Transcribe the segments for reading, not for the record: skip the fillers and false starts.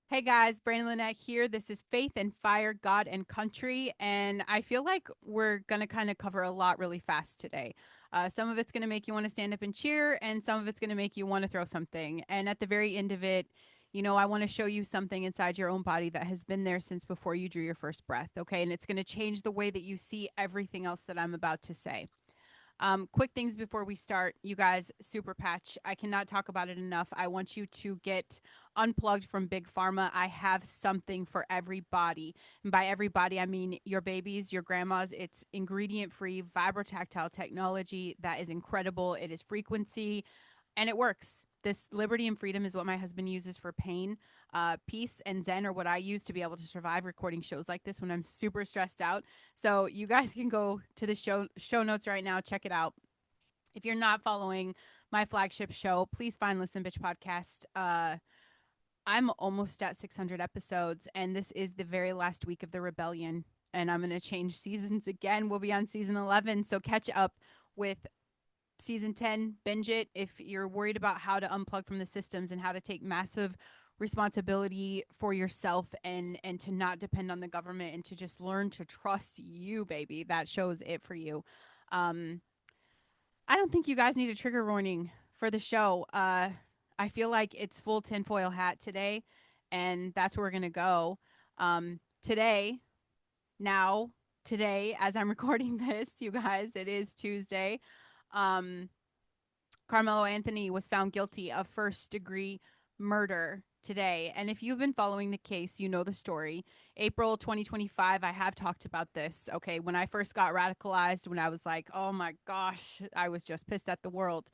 Hey guys, Brandon Lynette here. This is Faith and Fire, God and Country. And I feel like we're going to kind of cover a lot really fast today. Some of it's going to make you want to stand up and cheer, and some of it's going to make you want to throw something. And at the very end of it, I want to show you something inside your own body that has been there since before you drew your first breath. Okay. And it's going to change the way that you see everything else that I'm about to say. Quick things before we start, you guys, Super Patch. I cannot talk about it enough. I want you to get unplugged from Big Pharma. I have something for everybody. And by everybody, I mean your babies, your grandmas. It's ingredient free, vibrotactile technology that is incredible. It is frequency and it works. This liberty and freedom is what my husband uses for pain. Peace and zen are what I use to be able to survive recording shows like this when I'm super stressed out. So you guys can go to the show notes right now, check it out. If you're not following my flagship show, please find Listen Bitch Podcast. I'm almost at 600 episodes, and this is the very last week of the rebellion. And I'm going to change seasons again. We'll be on season 11, so catch up with season 10, binge it. If you're worried about how to unplug from the systems and how to take massive responsibility for yourself and to not depend on the government and to just learn to trust you, baby, that shows it for you. um I don't think you guys need a trigger warning for the show. I feel like it's full tinfoil hat today, and that's where we're gonna go. Today, now, today, as I'm recording this, you guys, it is Tuesday. um Karmelo Anthony was found guilty of first degree murder today. And if you've been following the case, you know the story. April 2025, I have talked about this. Okay. When I first got radicalized, when I was like, oh my gosh, I was just pissed at the world.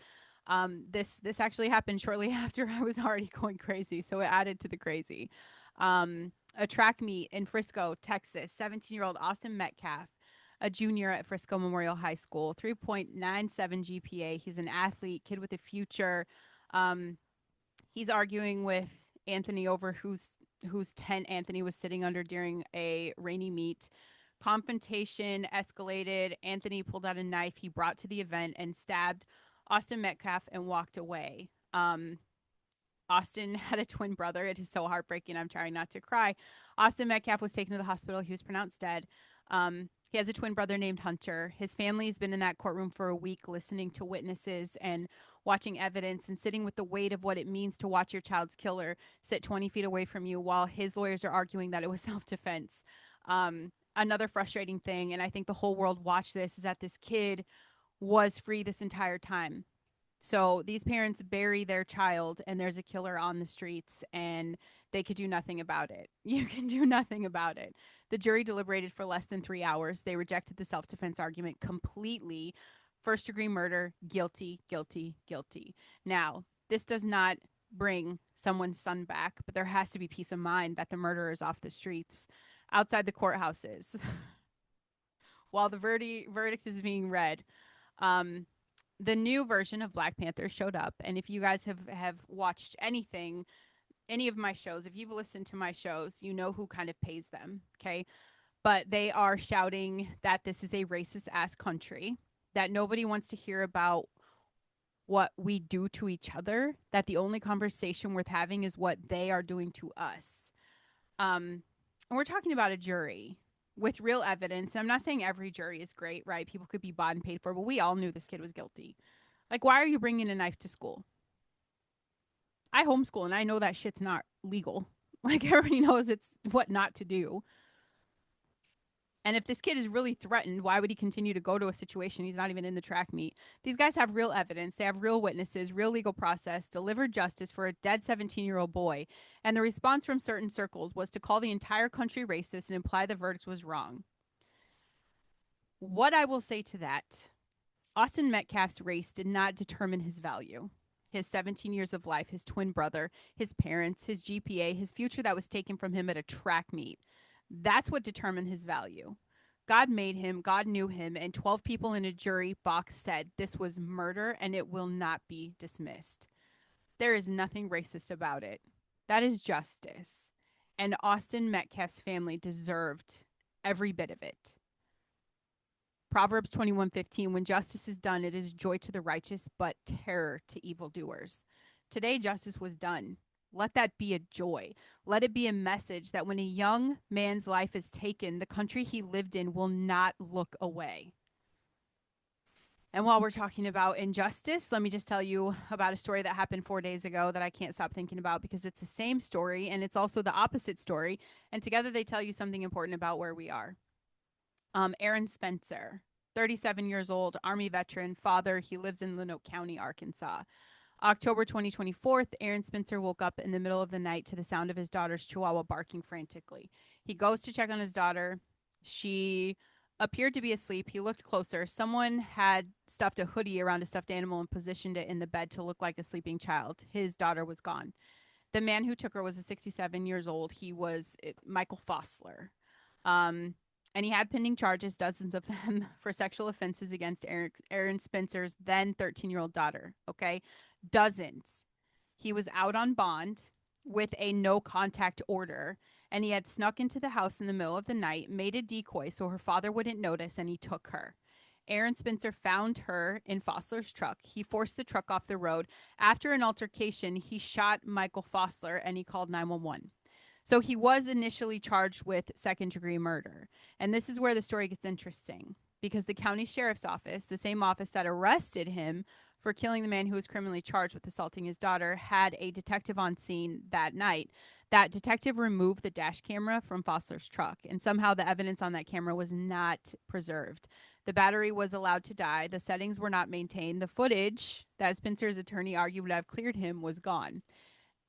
This actually happened shortly after I was already going crazy. So it added to the crazy. A track meet in Frisco, Texas, 17-year-old Austin Metcalf, a junior at Frisco Memorial High School, 3.97 GPA. He's an athlete, kid with a future. Um, he's arguing with Anthony over whose tent Anthony was sitting under during a rainy meet. Confrontation escalated. Anthony pulled out a knife he brought to the event and stabbed Austin Metcalf and walked away. Austin had a twin brother. It is so heartbreaking. I'm trying not to cry. Austin Metcalf was taken to the hospital. He was pronounced dead. He has a twin brother named Hunter. His family has been in that courtroom for a week listening to witnesses and watching evidence and sitting with the weight of what it means to watch your child's killer sit 20 feet away from you while his lawyers are arguing that it was self defense. Another frustrating thing, and I think the whole world watched this, is that this kid was free this entire time. So these parents bury their child and there's a killer on the streets and they could do nothing about it. You can do nothing about it. The jury deliberated for less than 3 hours. They rejected the self defense argument completely. First degree murder, guilty, guilty, guilty. Now, this does not bring someone's son back, but there has to be peace of mind that the murderer is off the streets outside the courthouses while the verdict is being read. Um, the new version of Black Panther showed up, and if you guys have watched anything, any of my shows, if you've listened to my shows, you know who kind of pays them. Okay, but they are shouting that this is a racist ass country, that nobody wants to hear about what we do to each other, that the only conversation worth having is what they are doing to us. And we're talking about a jury with real evidence. And I'm not saying every jury is great, right? People could be bought and paid for, but we all knew this kid was guilty. Like, why are you bringing a knife to school? I homeschool and I know that shit's not legal. Like, everybody knows it's what not to do. And if this kid is really threatened, why would he continue to go to a situation he's not even in the track meet? These guys have real evidence. They have real witnesses, real legal process, delivered justice for a dead 17-year-old boy. And the response from certain circles was to call the entire country racist and imply the verdict was wrong. What I will say to that, Austin Metcalf's race did not determine his value. His 17 years of life, his twin brother, his parents, his GPA, his future that was taken from him at a track meet. That's what determined his value. God made him, God knew him, and 12 people in a jury box said this was murder and it will not be dismissed. There is nothing racist about it. That is justice. And Austin Metcalf's family deserved every bit of it. Proverbs 21:15, when justice is done, it is joy to the righteous, but terror to evildoers. Today, justice was done. Let that be a joy. Let it be a message that when a young man's life is taken, the country he lived in will not look away. And while we're talking about injustice, let me just tell you about a story that happened 4 days ago that I can't stop thinking about because it's the same story and it's also the opposite story. And together they tell you something important about where we are. Aaron Spencer, 37 years old, Army veteran, father. He lives in Lenoke County, Arkansas. October 2024, Aaron Spencer woke up in the middle of the night to the sound of his daughter's chihuahua barking frantically. He goes to check on his daughter. She appeared to be asleep. He looked closer. Someone had stuffed a hoodie around a stuffed animal and positioned it in the bed to look like a sleeping child. His daughter was gone. The man who took her was a 67 years old. He was Michael Fossler. Um, and he had pending charges, dozens of them, for sexual offenses against Aaron Spencer's then 13-year-old daughter. Okay. Dozens. He was out on bond with a no contact order, and he had snuck into the house in the middle of the night, made a decoy so her father wouldn't notice, and he took her. Aaron Spencer found her in Fossler's truck. He forced the truck off the road. After an altercation, he shot Michael Fossler and he called 911. So he was initially charged with second-degree murder. And this is where the story gets interesting because the county sheriff's office, the same office that arrested him for killing the man who was criminally charged with assaulting his daughter, had a detective on scene that night. That detective removed the dash camera from Fossler's truck, and somehow the evidence on that camera was not preserved. The battery was allowed to die. The settings were not maintained. The footage that Spencer's attorney argued would have cleared him was gone.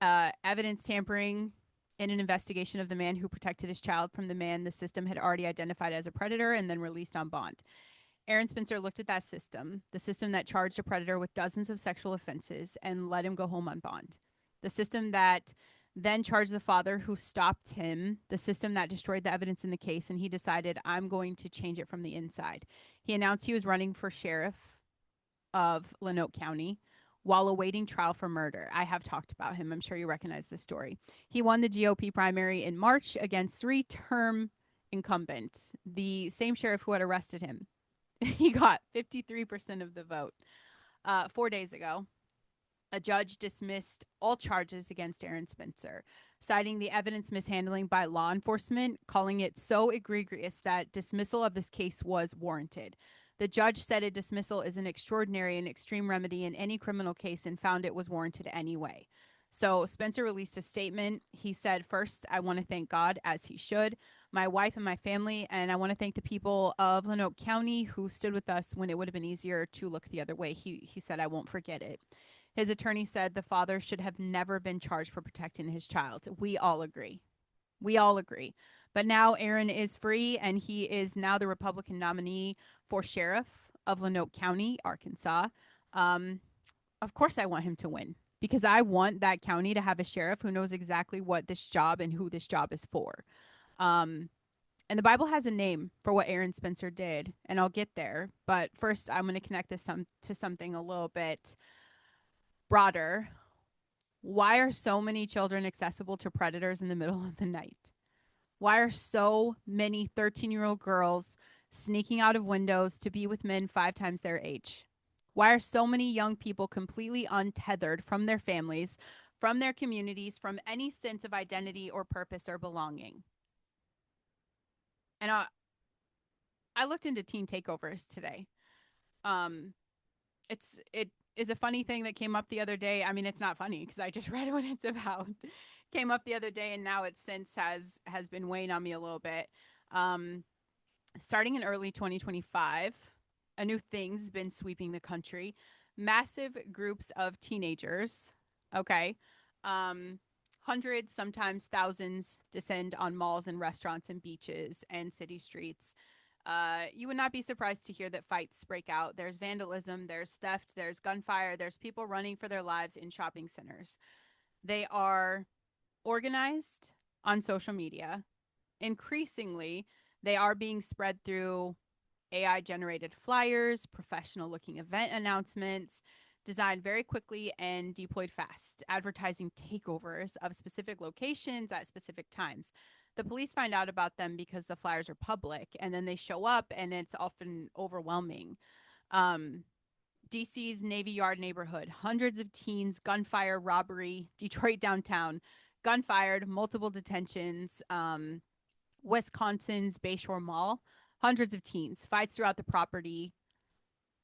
Evidence tampering in an investigation of the man who protected his child from the man the system had already identified as a predator and then released on bond. Aaron Spencer looked at that system, the system that charged a predator with dozens of sexual offenses and let him go home on bond. The system that then charged the father who stopped him, the system that destroyed the evidence in the case, and he decided, I'm going to change it from the inside. He announced he was running for sheriff of Lenoke County while awaiting trial for murder. I have talked about him. I'm sure you recognize this story. He won the GOP primary in March against three-term incumbent, the same sheriff who had arrested him. He got 53% of the vote. 4 days ago, a judge dismissed all charges against Aaron Spencer, citing the evidence mishandling by law enforcement, calling it so egregious that dismissal of this case was warranted. The judge said a dismissal is an extraordinary and extreme remedy in any criminal case and found it was warranted anyway. So Spencer released a statement. He said, first, I want to thank God, as he should, my wife and my family, and I want to thank the people of Lenoke County who stood with us when it would have been easier to look the other way. He said, I won't forget it. His attorney said the father should have never been charged for protecting his child. We all agree. We all agree. But now Aaron is free, and he is now the Republican nominee for sheriff of Lenoke County, Arkansas. Of course I want him to win because I want that county to have a sheriff who knows exactly what this job and who this job is for. And the Bible has a name for what Aaron Spencer did, and I'll get there. But first, I'm going to connect this to something a little bit broader. Why are so many children accessible to predators in the middle of the night? Why are so many 13-year-old girls sneaking out of windows to be with men 5 times their age? Why are so many young people completely untethered from their families, from their communities, from any sense of identity or purpose or belonging? And I looked into teen takeovers today. It is a funny thing that came up the other day. I mean, it's not funny because I just read what it's about. Came up the other day, and now it since has been weighing on me a little bit. Starting in early 2025, a new thing's been sweeping the country. Massive groups of teenagers, okay, hundreds, sometimes thousands, descend on malls and restaurants and beaches and city streets. You would not be surprised to hear that fights break out. There's vandalism, there's theft, there's gunfire, there's people running for their lives in shopping centers. They are organized on social media. Increasingly, they are being spread through AI-generated flyers, professional-looking event announcements, designed very quickly and deployed fast, advertising takeovers of specific locations at specific times. The police find out about them because the flyers are public, and then they show up, and it's often overwhelming. DC's Navy Yard neighborhood, hundreds of teens, gunfire, robbery. Detroit downtown, gunfired, multiple detentions. Wisconsin's Bayshore Mall, hundreds of teens, fights throughout the property.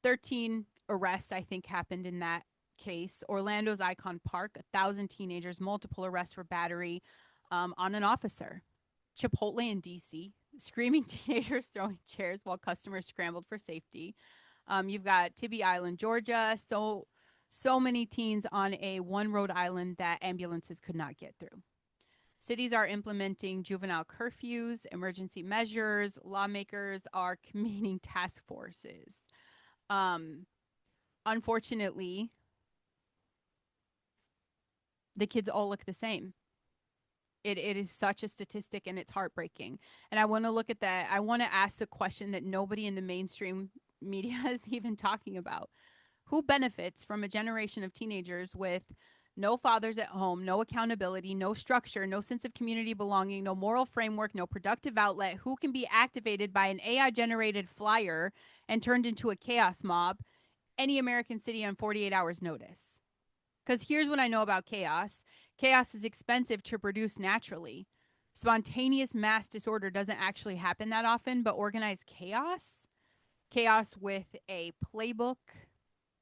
13 arrests, I think, happened in that case. Orlando's Icon Park, 1,000 teenagers, multiple arrests for battery on an officer. Chipotle in DC, screaming teenagers throwing chairs while customers scrambled for safety. You've got Tybee Island, Georgia. So many teens on a one road island that ambulances could not get through. Cities are implementing juvenile curfews, emergency measures. Lawmakers are convening task forces. Um, Unfortunately, the kids all look the same. It is such a statistic and it's heartbreaking. And I want to look at that. I want to ask the question that nobody in the mainstream media is even talking about. Who benefits from a generation of teenagers with no fathers at home, no accountability, no structure, no sense of community belonging, no moral framework, no productive outlet? Who can be activated by an AI generated flyer and turned into a chaos mob? Any American city on 48 hours notice. Because here's what I know about chaos: chaos is expensive to produce naturally. Spontaneous mass disorder doesn't actually happen that often, but organized chaos, chaos with a playbook,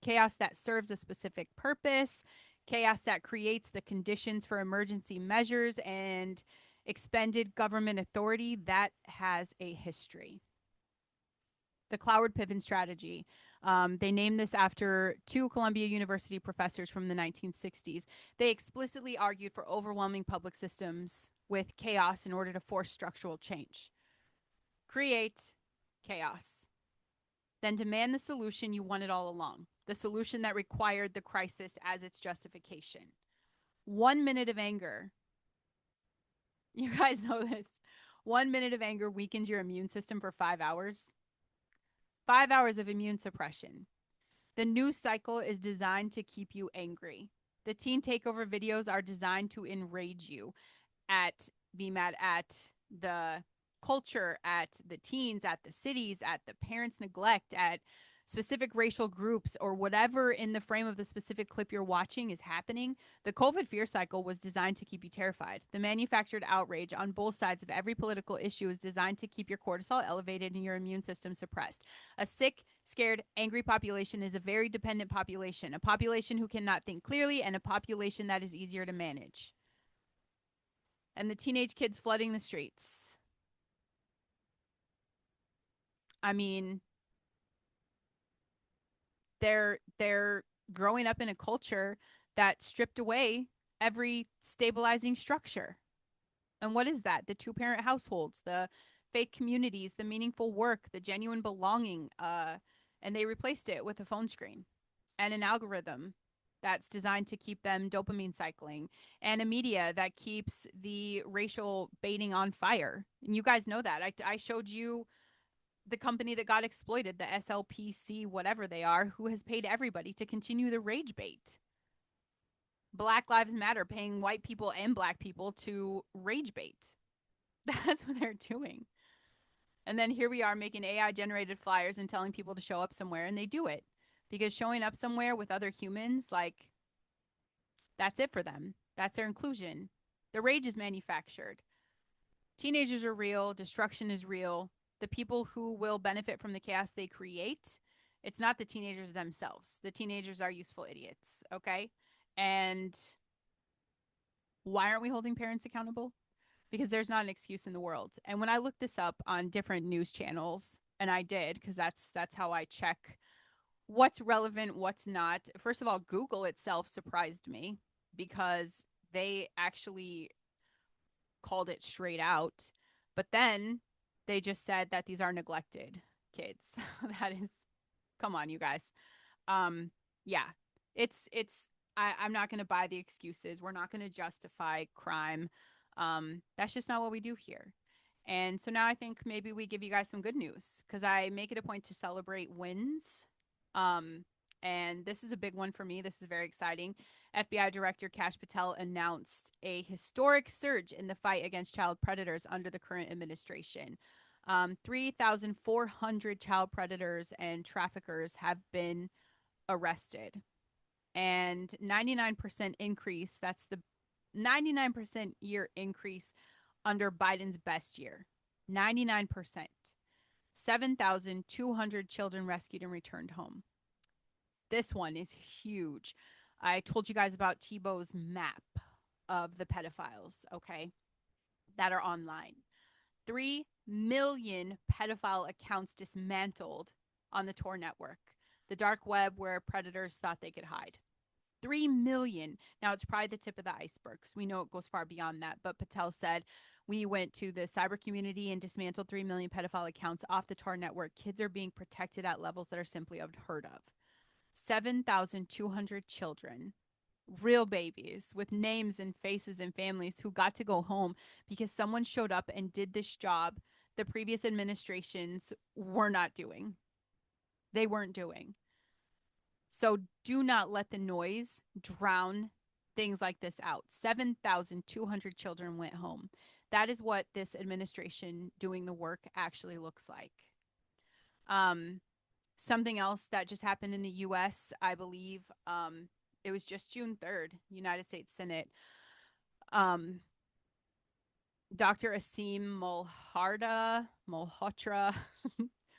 chaos that serves a specific purpose, chaos that creates the conditions for emergency measures and expended government authority, that has a history. The Cloward Piven strategy. They named this after two Columbia University professors from the 1960s. They explicitly argued for overwhelming public systems with chaos in order to force structural change. Create chaos. Then demand the solution you wanted all along, the solution that required the crisis as its justification. 1 minute of anger. You guys know this. 1 minute of anger weakens your immune system for 5 hours. 5 hours of immune suppression. The news cycle is designed to keep you angry. The teen takeover videos are designed to enrage you, be mad at the culture, at the teens, at the cities, at the parents' neglect, at specific racial groups, or whatever in the frame of the specific clip you're watching is happening. The COVID fear cycle was designed to keep you terrified. The manufactured outrage on both sides of every political issue is designed to keep your cortisol elevated and your immune system suppressed. A sick, scared, angry population is a very dependent population, a population who cannot think clearly, and a population that is easier to manage. And the teenage kids flooding the streets. I mean, they're growing up in a culture that stripped away every stabilizing structure. And what is that? The two-parent households, the faith communities, the meaningful work, the genuine belonging, and they replaced it with a phone screen and an algorithm that's designed to keep them dopamine cycling, and a media that keeps the racial baiting on fire. And you guys know that. I showed you the company that got exploited, the SLPC, whatever they are, who has paid everybody to continue the rage bait. Black Lives Matter paying white people and black people to rage bait. That's what they're doing. And then here we are making AI generated flyers and telling people to show up somewhere, and they do it because showing up somewhere with other humans, like, that's it for them. That's their inclusion. The rage is manufactured. Teenagers are real. Destruction is real. The people who will benefit from the chaos they create, it's not the teenagers themselves. The teenagers are useful idiots, okay? And why aren't we holding parents accountable? Because there's not an excuse in the world. And when I looked this up on different news channels, and I did, because that's how I check what's relevant, what's not. First of all, Google itself surprised me because they actually called it straight out. But then they just said that these are neglected kids. That is, come on, you guys. Yeah, I'm not going to buy the excuses. We're not going to justify crime. That's just not what we do here. And so now I think maybe we give you guys some good news, because I make it a point to celebrate wins. And this is a big one for me. This is very exciting. FBI Director Kash Patel announced a historic surge in the fight against child predators under the current administration. 3,400 child predators and traffickers have been arrested. And 99% increase, that's the 99% year increase under Biden's best year. 99%. 7,200 children rescued and returned home. This one is huge. I told you guys about Tebow's map of the pedophiles, okay, that are online. 3 million pedophile accounts dismantled on the Tor network, the dark web where predators thought they could hide. 3 million. Now, it's probably the tip of the iceberg because we know it goes far beyond that. But Patel said, we went to the cyber community and dismantled 3 million pedophile accounts off the Tor network. Kids are being protected at levels that are simply unheard of. 7,200 children, real babies with names and faces and families who got to go home because someone showed up and did this job the previous administrations were not doing. They weren't doing. So do not let the noise drown things like this out. 7,200 children went home. That is what this administration doing the work actually looks like. Something else that just happened in the U.S., I believe, it was just June 3rd, United States Senate. Dr. Aseem Malhotra.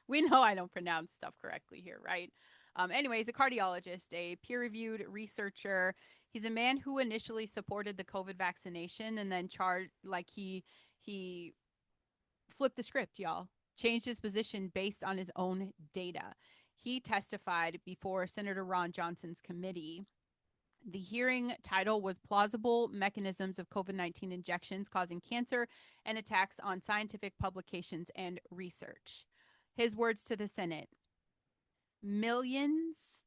We know I don't pronounce stuff correctly here, right? Anyways, a cardiologist, a peer-reviewed researcher. He's a man who initially supported the COVID vaccination and then he flipped the script, y'all. Changed his position based on his own data. He testified before Senator Ron Johnson's committee. The hearing title was Plausible Mechanisms of COVID-19 Injections Causing Cancer and Attacks on Scientific Publications and Research. His words to the Senate: millions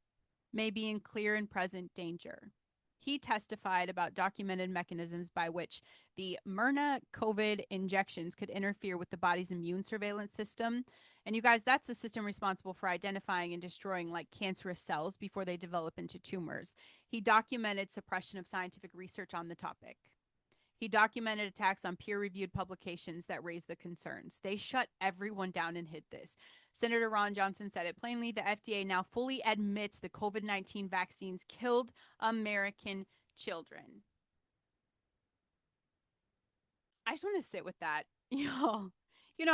may be in clear and present danger. He testified about documented mechanisms by which the Myrna COVID injections could interfere with the body's immune surveillance system. And you guys, that's the system responsible for identifying and destroying like cancerous cells before they develop into tumors. He documented suppression of scientific research on the topic. He documented attacks on peer-reviewed publications that raised the concerns. They shut everyone down and hid this. Senator Ron Johnson said it plainly. The FDA now fully admits the COVID-19 vaccines killed American children. I just want to sit with that. You know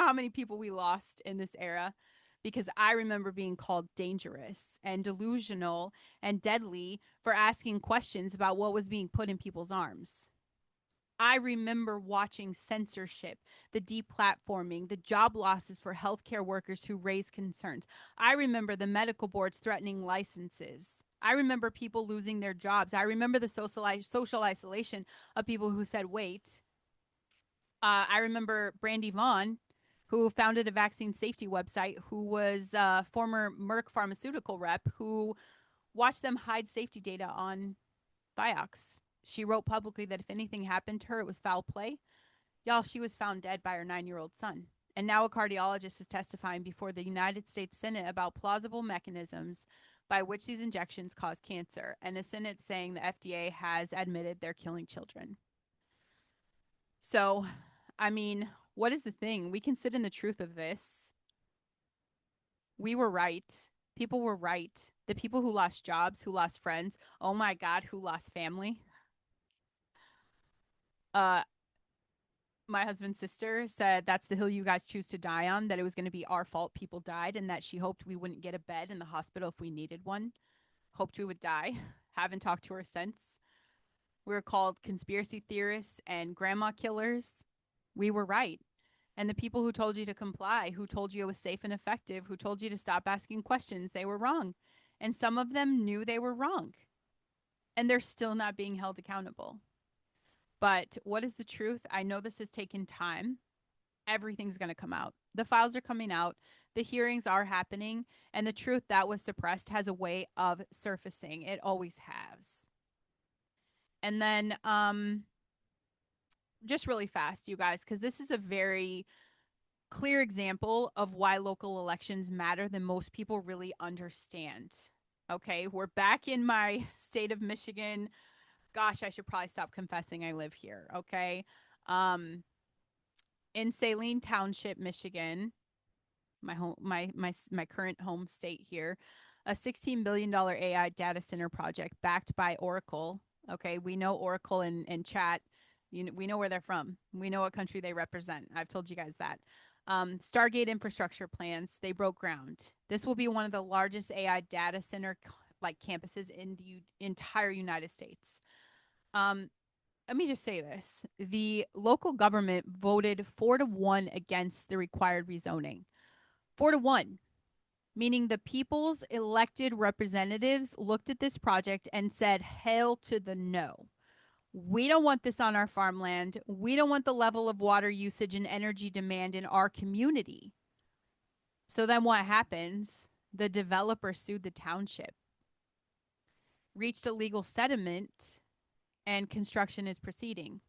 how many people we lost in this era? Because I remember being called dangerous and delusional and deadly for asking questions about what was being put in people's arms. I remember watching censorship, the deplatforming, the job losses for healthcare workers who raised concerns. I remember the medical boards threatening licenses. I remember people losing their jobs. I remember the social isolation of people who said, wait. I remember Brandy Vaughn, who founded a vaccine safety website, who was a former Merck pharmaceutical rep, who watched them hide safety data on Vioxx. She wrote publicly that if anything happened to her, it was foul play. Y'all, she was found dead by her 9-year-old son. And now a cardiologist is testifying before the United States Senate about plausible mechanisms by which these injections cause cancer. And the Senate's saying the FDA has admitted they're killing children. So, I mean, what is the thing? We can sit in the truth of this. We were right. People were right. The people who lost jobs, who lost friends, oh my God, who lost family. My husband's sister said that's the hill you guys choose to die on, that it was going to be our fault people died, and that she hoped we wouldn't get a bed in the hospital if we needed one. Hoped we would die. Haven't talked to her since. We were called conspiracy theorists and grandma killers. We were right. And the people who told you to comply, who told you it was safe and effective, who told you to stop asking questions, they were wrong. And some of them knew they were wrong. And they're still not being held accountable. But what is the truth? I know this has taken time. Everything's going to come out. The files are coming out. The hearings are happening. And the truth that was suppressed has a way of surfacing. It always has. And then just really fast, you guys, because this is a very clear example of why local elections matter than most people really understand. Okay, we're back in my state of Michigan. Gosh, I should probably stop confessing I live here. Okay. In Saline Township, Michigan, my current home state here. a $16 billion AI data center project backed by Oracle. Okay, we know Oracle and Chat. We know where they're from. We know what country they represent. I've told you guys that. Stargate infrastructure plans, they broke ground. This will be one of the largest AI data center like campuses in the entire United States. Let me just say this. The local government voted 4-1 against the required rezoning. 4-1, meaning the people's elected representatives looked at this project and said, hell to the no. We don't want this on our farmland. We don't want the level of water usage and energy demand in our community. So then what happens? The developer sued the township, reached a legal settlement, and construction is proceeding.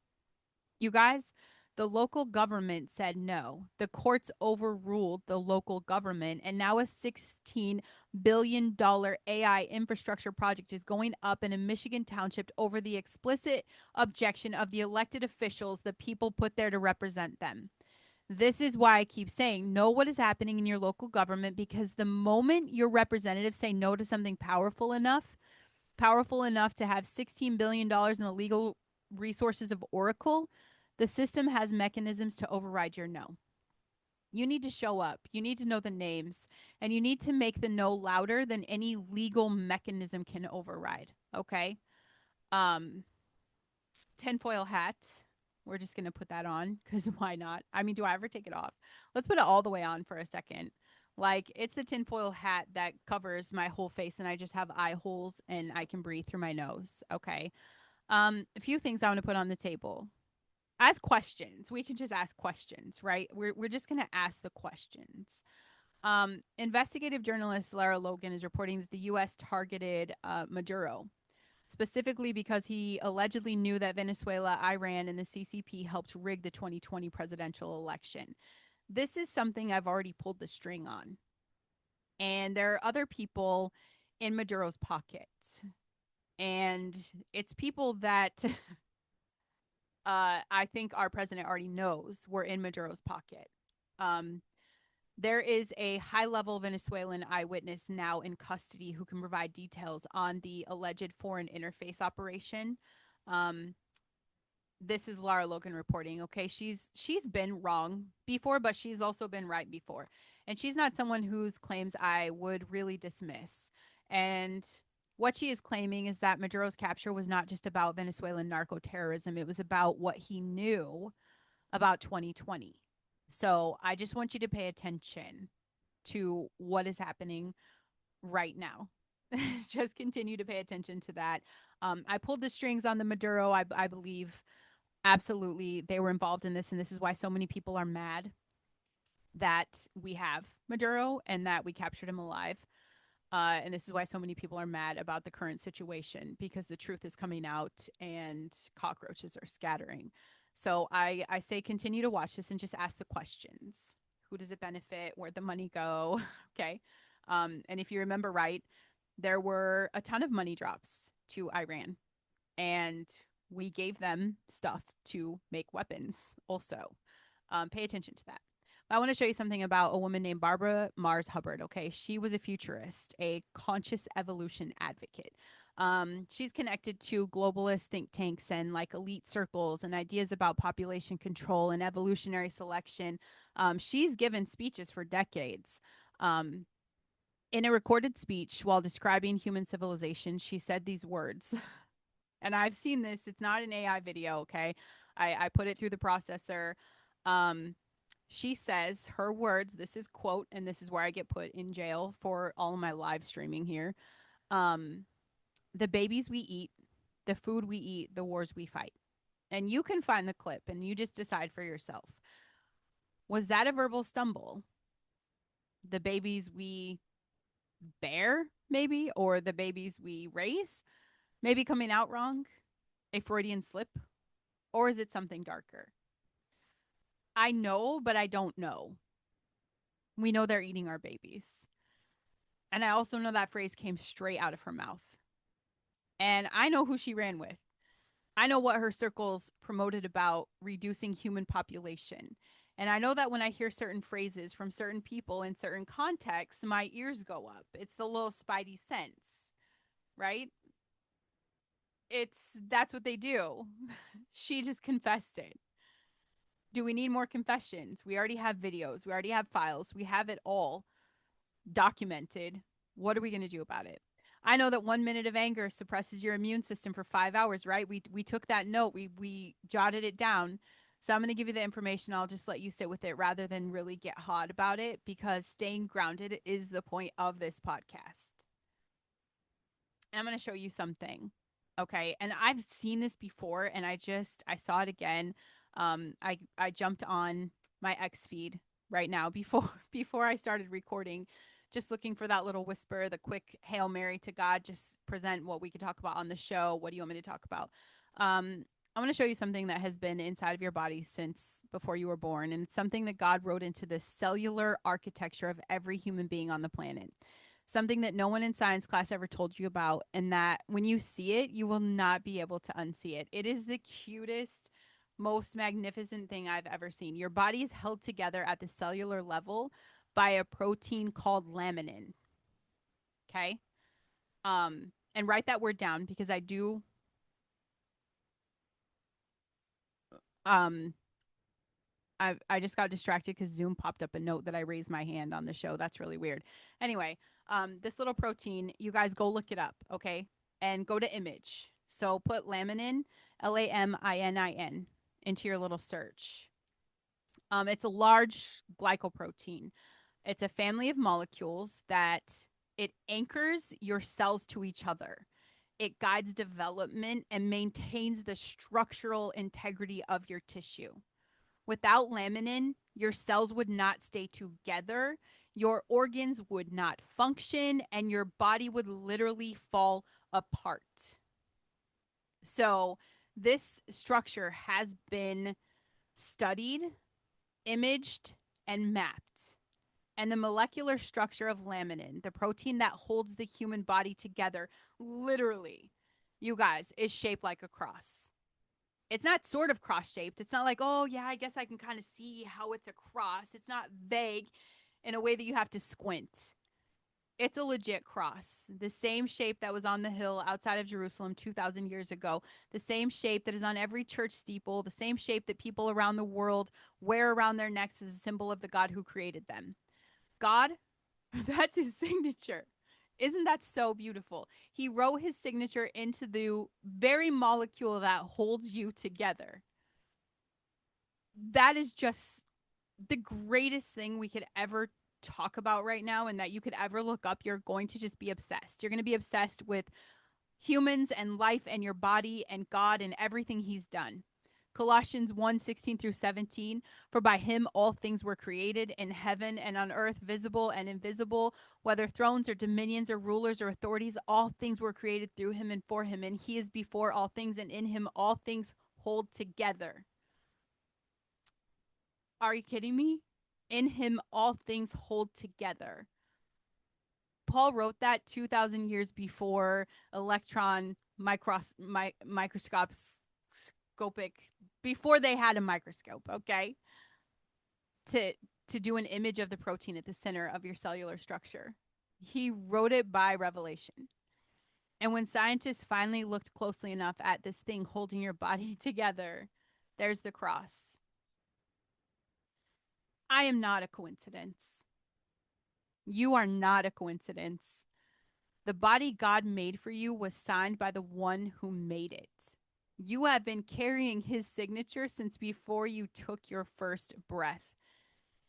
You guys, the local government said no. The courts overruled the local government, and now a $16 billion AI infrastructure project is going up in a Michigan township over the explicit objection of the elected officials the people put there to represent them. This is why I keep saying know what is happening in your local government, because the moment your representatives say no to something powerful enough to have $16 billion in the legal resources of Oracle, the system has mechanisms to override your no. You need to show up. You need to know the names, and you need to make the no louder than any legal mechanism can override. Okay? Tinfoil hat. We're just going to put that on because why not? I mean, do I ever take it off? Let's put it all the way on for a second. Like, it's the tinfoil hat that covers my whole face, and I just have eye holes and I can breathe through my nose. Okay. A few things I want to put on the table. Ask questions. We can just ask questions, right? We're just going to ask the questions. Investigative journalist Lara Logan is reporting that the U.S. targeted Maduro, specifically because he allegedly knew that Venezuela, Iran, and the CCP helped rig the 2020 presidential election. This is something I've already pulled the string on. And there are other people in Maduro's pocket. And it's people that I think our president already knows were in Maduro's pocket. There is a high-level Venezuelan eyewitness now in custody who can provide details on the alleged foreign interface operation. This is Lara Logan reporting. Okay, she's been wrong before, but she's also been right before, and she's not someone whose claims I would really dismiss. And what she is claiming is that Maduro's capture was not just about Venezuelan narco-terrorism. It was about what he knew about 2020. So I just want you to pay attention to what is happening right now. Just continue to pay attention to that. I pulled the strings on the Maduro. I believe absolutely they were involved in this, and this is why so many people are mad that we have Maduro and that we captured him alive. And this is why so many people are mad about the current situation, because the truth is coming out and cockroaches are scattering. So I say continue to watch this and just ask the questions. Who does it benefit? Where'd the money go? Okay. And if you remember right, there were a ton of money drops to Iran, and we gave them stuff to make weapons also. Pay attention to that. I want to show you something about a woman named Barbara Mars Hubbard. Okay. She was a futurist, a conscious evolution advocate. She's connected to globalist think tanks and like elite circles and ideas about population control and evolutionary selection. She's given speeches for decades. In a recorded speech while describing human civilization, she said these words. And I've seen this. It's not an AI video, okay? I put it through the processor. She says her words, this is quote, and this is where I get put in jail for all of my live streaming here. The babies we eat, the food we eat, the wars we fight. And you can find the clip and you just decide for yourself. Was that a verbal stumble? The babies we bear, maybe, or the babies we raise, maybe coming out wrong, a Freudian slip, or is it something darker? I know, but I don't know. We know they're eating our babies. And I also know that phrase came straight out of her mouth. And I know who she ran with. I know what her circles promoted about reducing human population And I know that when I hear certain phrases from certain people in certain contexts, my ears go up. It's the little spidey sense, right? That's what they do. She just confessed it. Do we need more confessions? We already have videos, we already have files, we have it all documented. What are we going to do about it? I know that 1 minute of anger suppresses your immune system for 5 hours, right? We took that note, we jotted it down. So I'm going to give you the information. I'll just let you sit with it rather than really get hot about it, because staying grounded is the point of this podcast. And I'm going to show you something. Okay. And I've seen this before and I saw it again. I jumped on my X feed right now before I started recording, just looking for that little whisper, the quick Hail Mary to God, just present what we could talk about on the show. What do you want me to talk about? I want to show you something that has been inside of your body since before you were born. And it's something that God wrote into the cellular architecture of every human being on the planet. Something that no one in science class ever told you about, and that when you see it, you will not be able to unsee it. It is the cutest, most magnificent thing I've ever seen. Your body is held together at the cellular level by a protein called laminin. Okay? And write that word down, because um I just got distracted because Zoom popped up a note that I raised my hand on the show. That's really weird. Anyway, this little protein, you guys go look it up, okay? And go to image. So put laminin, LAMININ, into your little search. It's a large glycoprotein. It's a family of molecules that it anchors your cells to each other. It guides development and maintains the structural integrity of your tissue. Without laminin, your cells would not stay together, your organs would not function, and your body would literally fall apart. So, this structure has been studied, imaged, and mapped. And the molecular structure of laminin, the protein that holds the human body together, literally, you guys, is shaped like a cross. It's not sort of cross shaped. It's not like, oh, yeah, I guess I can kind of see how it's a cross. It's not vague in a way that you have to squint. It's a legit cross. The same shape that was on the hill outside of Jerusalem 2,000 years ago. The same shape that is on every church steeple. The same shape that people around the world wear around their necks as a symbol of the God who created them. God, that's his signature. Isn't that so beautiful? He wrote his signature into the very molecule that holds you together. That is just the greatest thing we could ever talk about right now, and that you could ever look up. You're going to just be obsessed. You're going to be obsessed with humans and life and your body and God and everything he's done. Colossians 1:16-17, for by him all things were created in heaven and on earth, visible and invisible, whether thrones or dominions or rulers or authorities, all things were created through him and for him, and he is before all things, and in him all things hold together. Are you kidding me? In him all things hold together. Paul wrote that 2,000 years before electron microscopic, before they had a microscope, okay? To do an image of the protein at the center of your cellular structure. He wrote it by revelation. And when scientists finally looked closely enough at this thing holding your body together, there's the cross. I am not a coincidence. You are not a coincidence. The body God made for you was signed by the one who made it. You have been carrying his signature since before you took your first breath.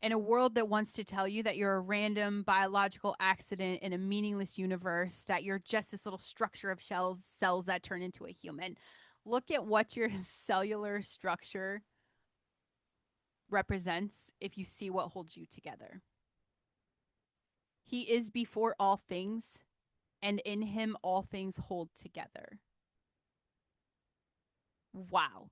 In a world that wants to tell you that you're a random biological accident in a meaningless universe, that you're just this little structure of cells that turn into a human, look at what your cellular structure represents if you see what holds you together. He is before all things, and in him all things hold together. Wow.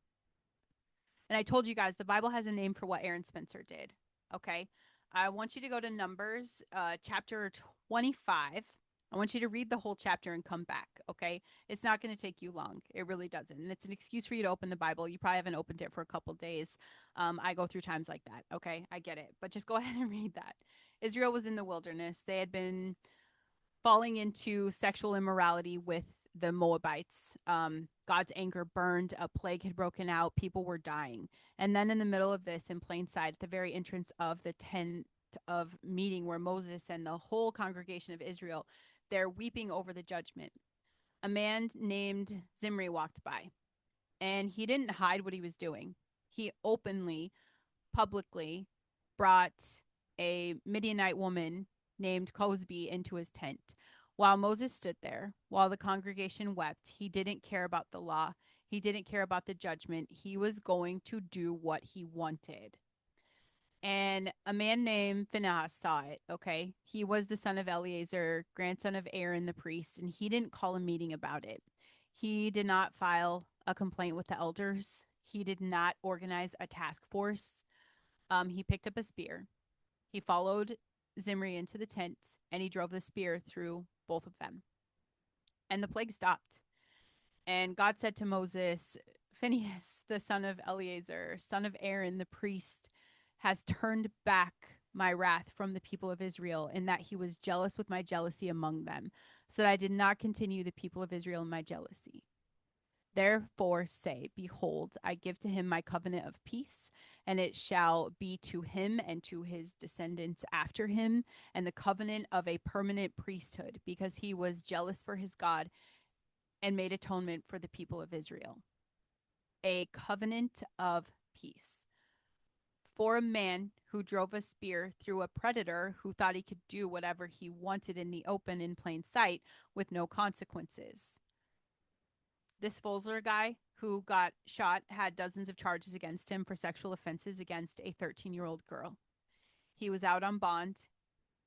And I told you guys, the Bible has a name for what Aaron Spencer did. Okay. I want you to go to Numbers chapter 25. I want you to read the whole chapter and come back. Okay. It's not going to take you long. It really doesn't. And it's an excuse for you to open the Bible. You probably haven't opened it for a couple days. I go through times like that. Okay. I get it. But just go ahead and read that. Israel was in the wilderness. They had been falling into sexual immorality with the Moabites. God's anger burned, a plague had broken out, people were dying. And then in the middle of this, in plain sight, at the very entrance of the tent of meeting where Moses and the whole congregation of Israel, they're weeping over the judgment. A man named Zimri walked by, and he didn't hide what he was doing. He openly, publicly brought a Midianite woman named Cosby into his tent. While Moses stood there, while the congregation wept, he didn't care about the law. He didn't care about the judgment. He was going to do what he wanted. And a man named Phinehas saw it, okay? He was the son of Eleazar, grandson of Aaron the priest, and he didn't call a meeting about it. He did not file a complaint with the elders. He did not organize a task force. He picked up a spear. He followed Zimri into the tent, and he drove the spear through both of them. And the plague stopped. And God said to Moses, Phinehas, the son of Eleazar, son of Aaron, the priest, has turned back my wrath from the people of Israel, in that he was jealous with my jealousy among them, so that I did not continue the people of Israel in my jealousy. Therefore say, behold, I give to him my covenant of peace, and it shall be to him and to his descendants after him, and the covenant of a permanent priesthood, because he was jealous for his God and made atonement for the people of Israel. A covenant of peace. For a man who drove a spear through a predator who thought he could do whatever he wanted in the open in plain sight with no consequences. This Folzer guy who got shot had dozens of charges against him for sexual offenses against a 13-year-old girl. He was out on bond.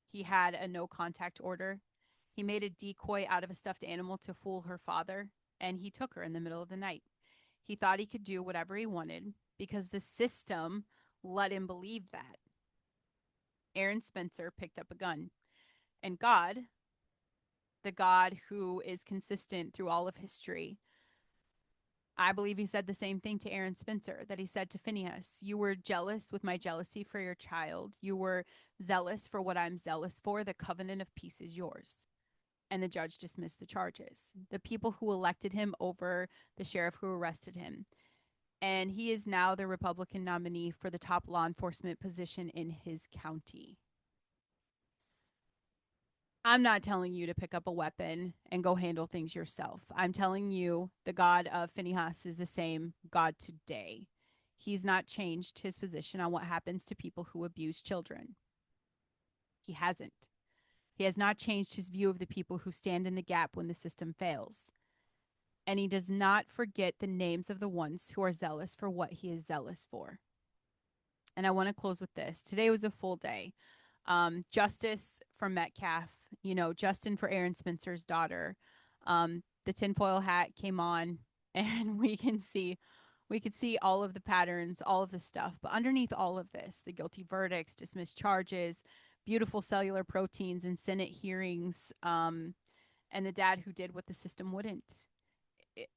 He had a no contact order. He made a decoy out of a stuffed animal to fool her father, and he took her in the middle of the night. He thought he could do whatever he wanted because the system let him believe that. Aaron Spencer picked up a gun, and God, the God who is consistent through all of history, I believe he said the same thing to Aaron Spencer that he said to Phinehas. You were jealous with my jealousy for your child. You were zealous for what I'm zealous for. The covenant of peace is yours. And the judge dismissed the charges. The people who elected him over the sheriff who arrested him. And he is now the Republican nominee for the top law enforcement position in his county. I'm not telling you to pick up a weapon and go handle things yourself. I'm telling you the God of Phinehas is the same God today. He's not changed his position on what happens to people who abuse children. He hasn't. He has not changed his view of the people who stand in the gap when the system fails. And he does not forget the names of the ones who are zealous for what he is zealous for. And I want to close with this. Today was a full day. Justice for Metcalf, Justin for Aaron Spencer's daughter. The tinfoil hat came on, and we could see all of the patterns, all of the stuff. But underneath all of this, the guilty verdicts, dismissed charges, beautiful cellular proteins in Senate hearings, and the dad who did what the system wouldn't.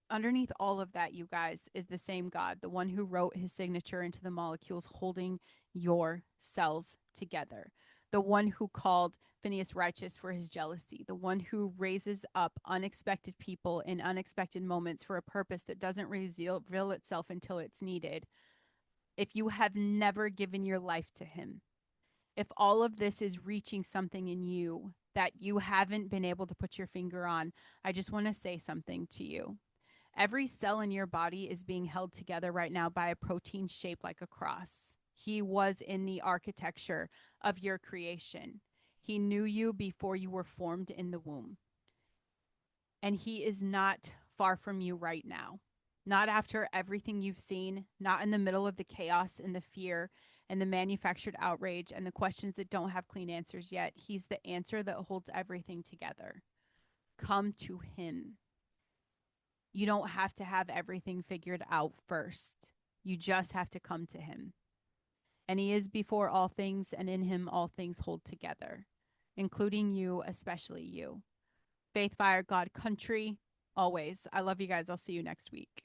Underneath all of that, you guys, is the same God, the one who wrote his signature into the molecules holding your cells together, the one who called Phineas righteous for his jealousy, the one who raises up unexpected people in unexpected moments for a purpose that doesn't reveal itself until it's needed. If you have never given your life to him, if all of this is reaching something in you that you haven't been able to put your finger on, I just want to say something to you. Every cell in your body is being held together right now by a protein shaped like a cross. He was in the architecture of your creation. He knew you before you were formed in the womb. And he is not far from you right now. Not after everything you've seen, not in the middle of the chaos and the fear and the manufactured outrage and the questions that don't have clean answers yet. He's the answer that holds everything together. Come to him. You don't have to have everything figured out first. You just have to come to him. And he is before all things, and in him all things hold together, including you, especially you. Faith, Fire, God, Country. Always. I love you guys. I'll see you next week.